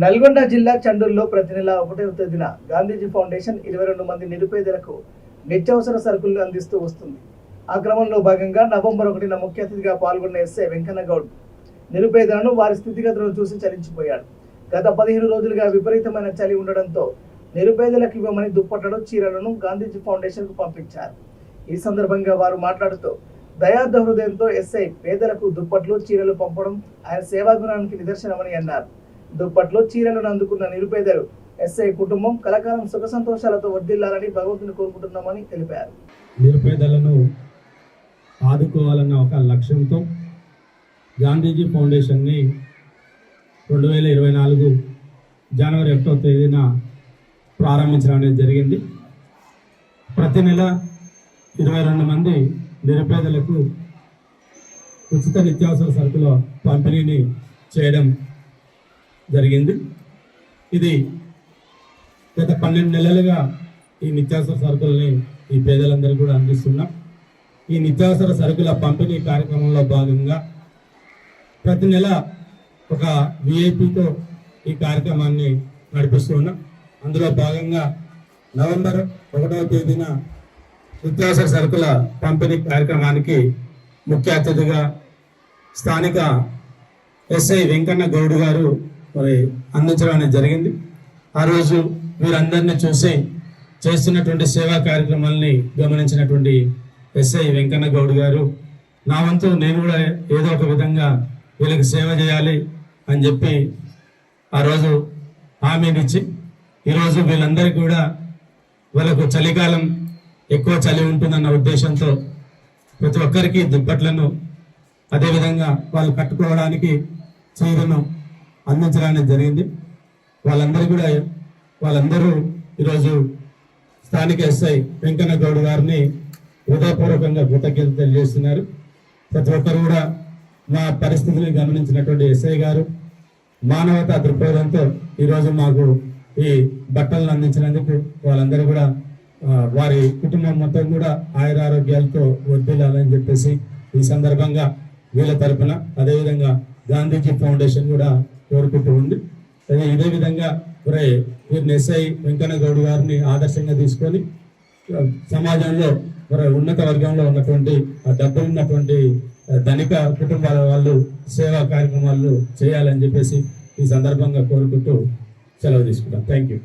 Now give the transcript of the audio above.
నల్గొండ జిల్లా చండూరులో ప్రతి నెల 1వ తేదీన గాంధీజీ ఫౌండేషన్ 22 మంది నిరుపేదలకు నిత్యావసర సరుకులు అందిస్తూ వస్తుంది. ఆ క్రమంలో భాగంగా నవంబర్ 1న ముఖ్య అతిథిగా పాల్గొన్న ఎస్ఐ వెంకన్న గౌడ్ నిరుపేదలను వారి స్థితిగతులను చూసి చలించిపోయాడు. గత 15 రోజులుగా విపరీతమైన చలి ఉండడంతో నిరుపేదలకు ఇవ్వమని దుప్పట్లను, చీరలను గాంధీజీ ఫౌండేషన్కు పంపించారు. ఈ సందర్భంగా వారు మాట్లాడుతూ దయార్థ హృదయంతో ఎస్ఐ పేదలకు దుప్పట్లు, చీరలు పంపడం ఆయన సేవాగుణానికి నిదర్శనమని అన్నారు. దుప్పట్లు, చీరలను అందుకున్న నిరుపేదలు ఎస్ఐ కుటుంబం కలకాలం సుఖ సంతోషాలతో వర్ధిల్లాలని భగవంతుని కోరుకుంటున్నామని తెలిపారు. నిరుపేదలను ఆదుకోవాలన్న ఒక లక్ష్యంతో గాంధీజీ ఫౌండేషన్ని 2024 జనవరి 1వ తేదీన ప్రారంభించడం అనేది జరిగింది. ప్రతి నెల 22 మంది నిరుపేదలకు ఉచిత నిత్యావసర సరుకుల పంపిణీని చేయడం జరిగింది. ఇది గత 12 నెలలుగా ఈ నిత్యావసర సరుకులని ఈ పేదలందరూ కూడా అందిస్తున్నాం. ఈ నిత్యావసర సరుకుల పంపిణీ కార్యక్రమంలో భాగంగా ప్రతి నెల ఒక విఐపితో ఈ కార్యక్రమాన్ని నడిపిస్తూ ఉన్నాం. అందులో భాగంగా నవంబర్ 1వ తేదీన నిత్యావసర సరుకుల పంపిణీ కార్యక్రమానికి ముఖ్య అతిథిగా స్థానిక ఎస్ఐ వెంకన్న గౌడ్ గారు మరి అందించడం అనేది జరిగింది. ఆ రోజు వీరందరినీ చూసి చేస్తున్నటువంటి సేవా కార్యక్రమాలని గమనించినటువంటి ఎస్ఐ వెంకన్న గౌడ్ గారు నా వంతు నేను కూడా ఏదో ఒక విధంగా వీళ్ళకి సేవ చేయాలి అని చెప్పి ఆ రోజు హామీనిచ్చి ఈరోజు వీళ్ళందరికీ కూడా వాళ్ళకు చలికాలం ఎక్కువ చలి ఉంటుందన్న ఉద్దేశంతో ప్రతి ఒక్కరికి దుప్పట్లను, అదేవిధంగా వాళ్ళు కట్టుకోవడానికి చీరను అందించడానికి జరిగింది. వాళ్ళందరూ ఈరోజు స్థానిక ఎస్ఐ వెంకన్న గౌడ్ గారిని హృదయపూర్వకంగా కృతజ్ఞతలు తెలియజేస్తున్నారు. ప్రతి ఒక్కరు కూడా మా పరిస్థితిని గమనించినటువంటి ఎస్ఐ గారు మానవతా దృక్పథంతో ఈరోజు మాకు ఈ బట్టలను అందించినందుకు వాళ్ళందరూ కూడా వారి కుటుంబం మొత్తం కూడా ఆయురారోగ్యాలతో వర్ధిల్లాలని చెప్పేసి ఈ సందర్భంగా వీళ్ళ తరఫున, అదేవిధంగా గాంధీజీ ఫౌండేషన్ కూడా కోరుకుంటూ ఉంది. ఇదే విధంగా వీరిని ఎస్ఐ వెంకన్న గౌడ్ గారిని ఆదర్శంగా తీసుకొని సమాజంలో ఉన్నత వర్గంలో ఉన్నటువంటి డబ్బులు ఉన్నటువంటి ధనిక కుటుంబాల వాళ్ళు సేవా కార్యక్రమాలు చేయాలని చెప్పేసి ఈ సందర్భంగా కోరుకుంటూ సెలవు తీసుకుంటాం. Thank you.